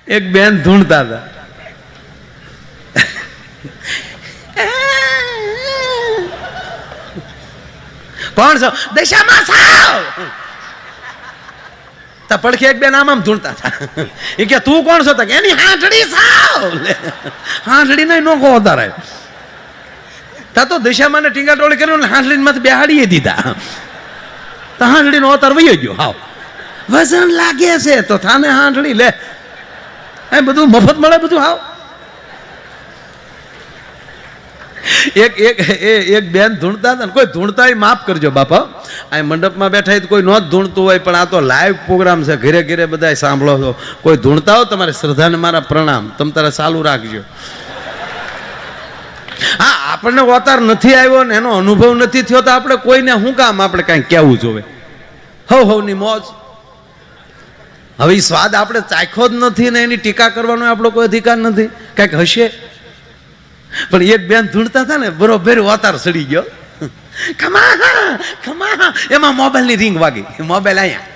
એક બેન ધૂણતા હતા. કોણ છો? દશામાં સાવ. તા પડખે એક બેન આમ ધૂણતા હતા. એ કે તું કોણ છો? એની હાંઠડી સાવ. હાંઠડી નહીં નો કહો તારે. તા તો દશામાં ને ટીંગા ટોળી કરીને હાંઠડી માંથી બેહાડીએ દીધા. તો હાંઠડી નો અવતાર વયો ગયો. હાવ વજન લાગે છે તો થાને હાંઠડી લે. એ બધું મફત મળે બધું. હાવ એક બેન ધૂણતા હતા ને, કોઈ ધૂણતા માફ કરજો બાપા, આ મંડપમાં બેઠા તો કોઈ ન જ ધૂણતું હોય, પણ આ તો લાઈવ પ્રોગ્રામ છે, ઘરે ઘરે બધા સાંભળો છો. કોઈ ધૂણતા હો તમારે શ્રદ્ધાને મારા પ્રણામ, તમે તારે ચાલુ રાખજો. હા, આપણને અવતાર નથી આવ્યો ને એનો અનુભવ નથી થયો તો આપણે કોઈને શું કામ આપણે કાંઈ કહેવું જોવે. હવની મોજ. હવે એ સ્વાદ આપણે ચાખ્યો જ નથી ને એની ટીકા કરવાનો આપણો કોઈ અધિકાર નથી. કંઈક હશે. પણ એક બેન ધૂણતા હતા ને, બરોબર અવતાર સડી ગયો. ખમા ખમા, એમાં મોબાઈલની રિંગ વાગી. મોબાઈલ અહીંયા.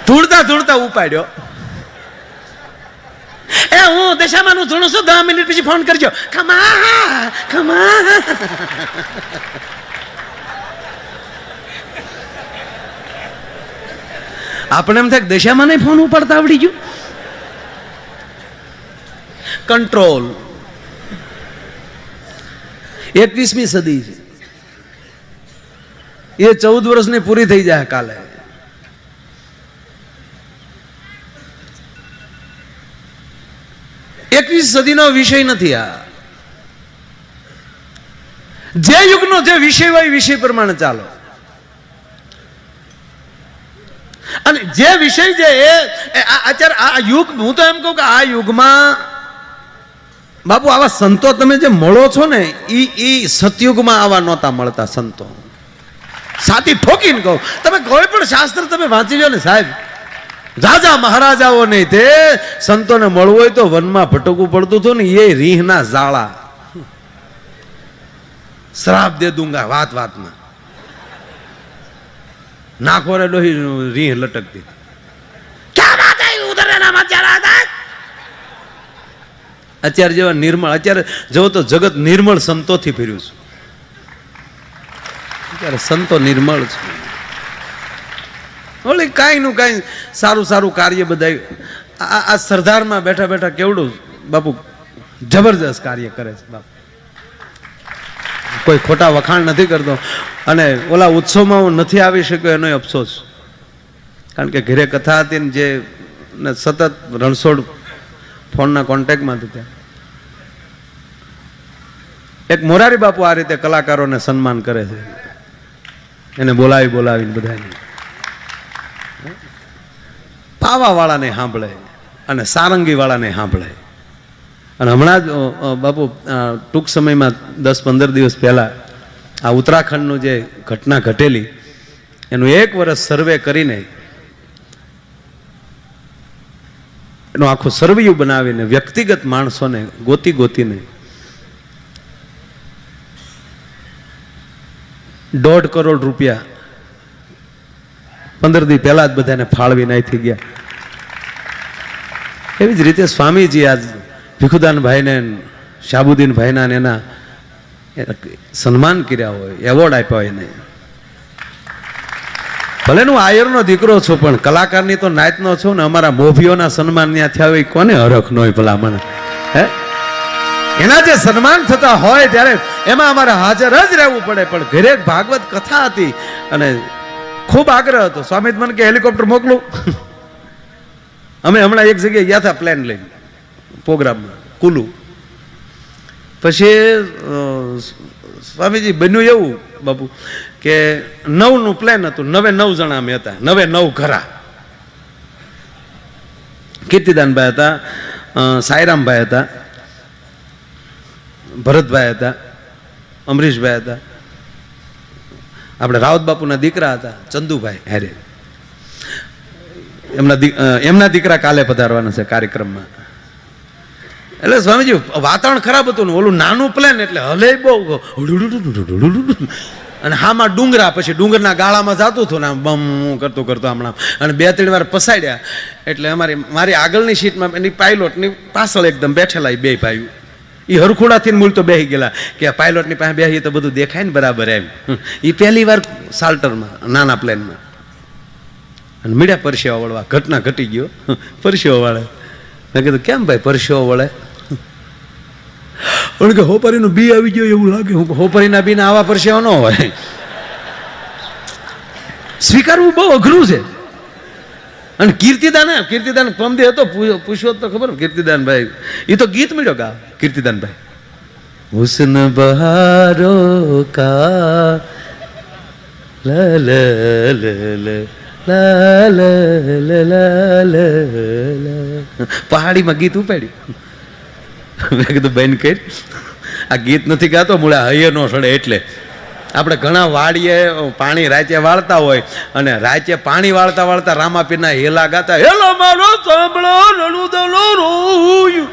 ધૂણતા ધૂણતા ઉપાડ્યો. એ હું દશામાં નું ધૂણું છું, 10 મિનિટ પછી ફોન કરજો. ખમા ખમા. આપણે એમ થાય દશામાં નહીં ફોન ઉપાડતા આવડી ગયું. કંટ્રોલ. 21મી સદી છે. એ 14 વર્ષની પૂરી થઈ જાય કાલે. સદીનો વિષય નથી આ. જે યુગનો જે વિષય હોય વિષય પ્રમાણે ચાલો. અને જે વિષય છે એ અત્યારે આ યુગ, હું તો એમ કહું કે આ યુગમાં બાપુ આવા સંતો તમે જે મળો છો ને, એ સતયુગમાં આવા નહોતા મળતા સંતો. સાથી ઠોકીને કહું, તમે કોઈ પણ શાસ્ત્ર તમે વાંચી લો ને સાહેબ, રાજા મહારાજાઓ નહીં, તે સંતોને મળવું હોય તો વનમાં ભટકવું પડતું હતું ને. એ રીહના જાળા, શ્રાપ દે દૂંગા વાત વાતમાં. નાખો રે ડોહી રીહ લટકતી. અત્યારે જેવા નિર્મળ, અત્યારે જો તો જગત નિર્મળ સંતોથી ફર્યું છે. અત્યારે સંતો નિર્મળ છે. ઓલી કાંઈ નું કાંઈ સારું સારું કાર્ય બધા આ સરદારમાં બેઠા બેઠા કેવડું બાપુ જબરજસ્ત કાર્ય કરે છે બાપુ. કોઈ ખોટા વખાણ નથી કરતો. અને ઓલા ઉત્સવમાં હું નથી આવી શક્યો એનો અફસોસ, કારણ કે ઘરે કથા હતી ને જે સતત રણછોડ ફોનના કોન્ટેક્ટમાં હતા. એક મોરારી બાપુ આ રીતે કલાકારોને સન્માન કરે છે, એને બોલાવીને બધાને. પાવા વાળાને સાંભળે અને સારંગી વાળાને સાંભળે. અને હમણાં જ બાપુ ટૂંક સમયમાં 10-15 દિવસ પહેલા આ ઉત્તરાખંડનું જે ઘટના ઘટેલી એનું 1 વર્ષ સર્વે કરીને, એનું આખું સર્વેયું બનાવીને વ્યક્તિગત માણસોને ગોતીને 1.5 કરોડ રૂપિયા 15 દી પહેલા જ બધાને ફાળવી નાખી ગયા. એવી જ રીતે સ્વામીજી આજ ભીખુદાનભાઈને, શાબુદ્દીનભાઈના એના સન્માન કર્યા હોય, એવોર્ડ આપ્યા હોય એને. ભલે હું આયરનો દીકરો છું, પણ કલાકારની તો નાયતનો છું ને. અમારા મોભીઓના સન્માન ત્યાં થયા હોય, કોને હરખ ન હોય ભલા મને? હે, એના જે સન્માન થતા હોય ત્યારે એમાં અમારે હાજર જ રહેવું પડે. પણ ઘરે ભાગવત કથા હતી અને ખૂબ આગ્રહ હતો. સ્વામી મને કે હેલિકોપ્ટર મોકલું. અમે હમણાં એક જગ્યાએ ગયા હતા પ્લેન લઈને પ્રોગ્રામમાં, કુલુ. પછી સ્વામીજી બન્યું એવું બાપુ કે 9નું પ્લેન હતું, 9 જણા અમે હતા, 9 ઘરા. કીર્તિદાનભાઈ હતા, સાઈરામભાઈ હતા, ભરતભાઈ હતા, અમરીશભાઈ હતા, આપણે રાવત બાપુના દીકરા હતા ચંદુભાઈ હારે. એમના દીકરા કાલે પધારવાના છે કાર્યક્રમમાં. એટલે સ્વામીજી વાતાવરણ ખરાબ હતું ને ઓલું નાનું પ્લેન એટલે હલે બહુ, અને હામાં ડુંગરા, પછી ડુંગરના ગાળામાં જતું હતું ને આમ બમ કરતું કરતું હમણાં, અને 2-3 વાર પસાડ્યા. એટલે મારી આગળની સીટમાં એની પાયલોટની પાછળ એકદમ બેઠેલા એ બે ભાઈઓ, એ હરખુડાથી મૂળ તો બેસી ગયેલા કે આ પાયલોટની પાસે બેસી તો બધું દેખાય ને બરાબર એમ. એ પહેલી વાર સાલ્ટરમાં નાના પ્લેનમાં, અને મીડિયા પરસેવા વળવા, ઘટના ઘટી ગયો, પરસેવો વળે. મેં કીધું કેમ ભાઈ પરસેવો વળે? પણ કે હોપરીનું બી આવી ગયું એવું લાગે. હું હોપરીના બીને આવા પરસેવા ન હોય, સ્વીકારવું બહુ અઘરું છે. અને કીર્તિદાન પમદી હતો, પૂછ્યો તો ખબર કીર્તિદાન ભાઈ, એ તો ગીત મળ્યો ગા કીર્તિદાન ભાઈ, હુસ્ન બહારો કા લા લા લા લા, પહાડીમાં ગીત ઉપાડ્યું. મેં કીધું બેન કઈ આ ગીત નથી ગાતો, મૂળે હૈયે નો સડે. એટલે આપણે ઘણા વાડીએ પાણી રાચે વાળતા હોય, અને રાચે પાણી વાળતા વાળતા રામાપીરના હેલા ગાતા, હેલો મારો સાંભળો રણુદલો રોયું,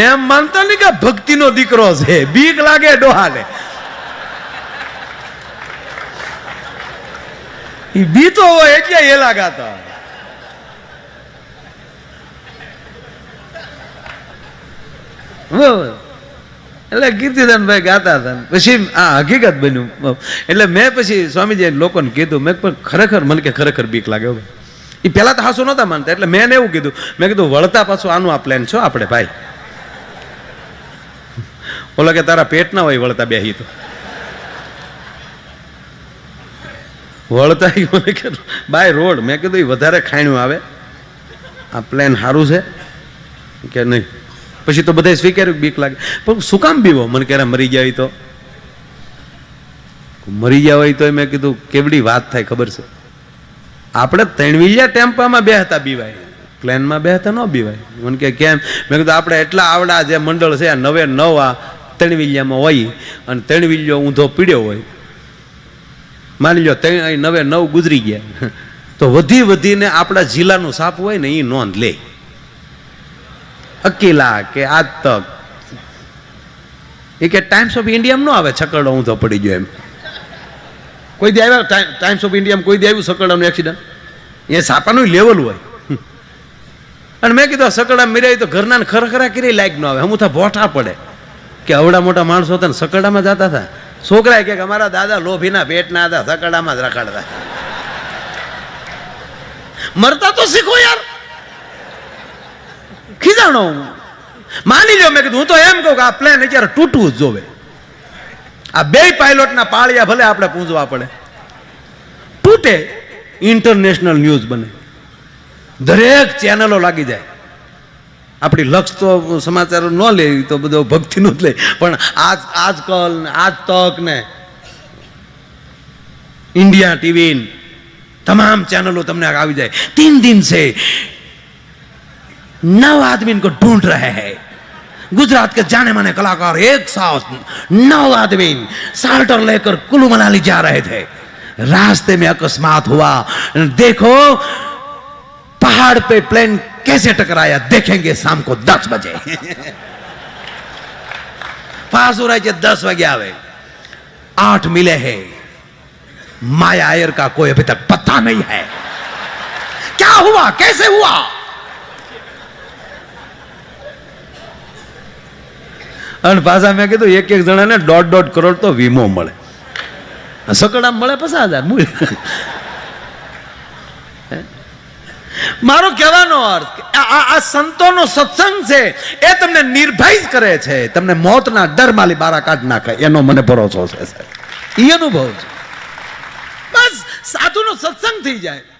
એમ માનતા નહીં કે ભક્તિનો દીકરો છે, બીક લાગે ડોહાને. એ બીતો હોય એટલે હેલા ગાતા. એટલે કીર્તિદાનભાઈ ગાતા હતા. પછી આ હકીકત બન્યું. એટલે મેં પછી સ્વામીજી લોકોને કીધું, મેં પણ ખરેખર મને કે ખરેખર બીક લાગે. એ પહેલા તો હાસો નહોતા માનતા, એટલે મેં એવું કીધું, મેં કીધું વળતા પાછું આનું આ પ્લાન છો આપણે ભાઈ. ઓલા કે તારા પેટ ના હોય વળતા બેહી તો વળતા મને કે બાય રોડ. મેં કીધું એ વધારે ખાણ્યું આવે, આ પ્લાન સારું છે કે નહીં? પછી તો બધા સ્વીકાર્યું બીક લાગે. પણ શું કામ બીવો? મને ક્યારે મરી જાય તો મરી ગયા હોય તો મેં કીધું કેવડી વાત થાય ખબર છે? આપણે 3 વિલિયા ટેમ્પામાં બેહતા બીવાય, પ્લેનમાં બેહતા ન બીવાય. મને કે કેમ? મેં કીધું આપણે એટલા આવડા જે મંડળ છે 9 આ 3 વિલિયામાં હોય, અને 3 વિલિયો ઊંધો પીડ્યો હોય, માની લો 9 ગુજરી ગયા, તો વધીને આપણા જિલ્લાનું સાપ હોય ને એ નોંધ લે. અકેલા કે આજ તક એ કે ટાઈમ્સ ઓફ ઇન્ડિયામાં ન આવે છકડો ઊંધો પડી ગયો એમ. કોઈ દી આવ્યા ટાઈમ્સ ઓફ ઇન્ડિયામાં? કોઈ દી આવ્યું સકડાનું એક્સિડન્ટ? એ સાપાનું લેવલ હોય. અને મેં કીધું સકડા મિરાય તો ઘરના ખરખરા કરી લાયક ન આવે. હમું થા ભોઠા પડે કે અવડા મોટા માણસો હતા ને સકડામાં જતા હતા. છોકરા કે અમારા દાદા લોભીના પેટના હતા, સકડામાં જ રખડતા. મરતા તો શીખો યાર. ખીજાણો માની લો. મેં કીધું હું તો એમ કહું કે આ પ્લેન અત્યારે તૂટવું જ જોવે. આ 2 પાયલોટના પાળિયા ભલે આપણે પૂંજવા પડે, તૂટે, ઇન્ટરનેશનલ ન્યૂઝ બને, દરેક ચેનલો લાગી જાય. આપણી લક્ષ તો સમાચારો ન લે, તો બધો ભક્તિનું જ લે. પણ આજકલ ને આજ તક ને इंडिया टीवी तमाम चैनलों तुमने આવી જાય. 3 दिन से 9 आदमी इनको ढूंढ रहे हैं. गुजरात के जाने माने कलाकार एक साथ 9 आदमी साल्टर लेकर कुल्लू मनाली जा रहे थे. रास्ते में अकस्मात हुआ. देखो पहाड़ पे प्लेन कैसे टकराया, देखेंगे शाम को 10 बजे. पास हो रहा है 10 बजे आवे. 8 मिले हैं. माया आयर का कोई अभी तक पता नहीं है. क्या हुआ, कैसे हुआ? અને પાછા મેં કીધું એક જણાને 1.5 કરોડ તો વીમો મળે. સકડા મળે 50,000. મારો કહેવાનો અર્થ આ સંતોનો સત્સંગ છે એ તમને નિર્ભય કરે છે, તમને મોતના ડરમાંથી બહાર કાઢ નાખે, એનો મને ભરોસો છે. એ અનુભવ છે. બસ સાધુનો સત્સંગ થઈ જાય.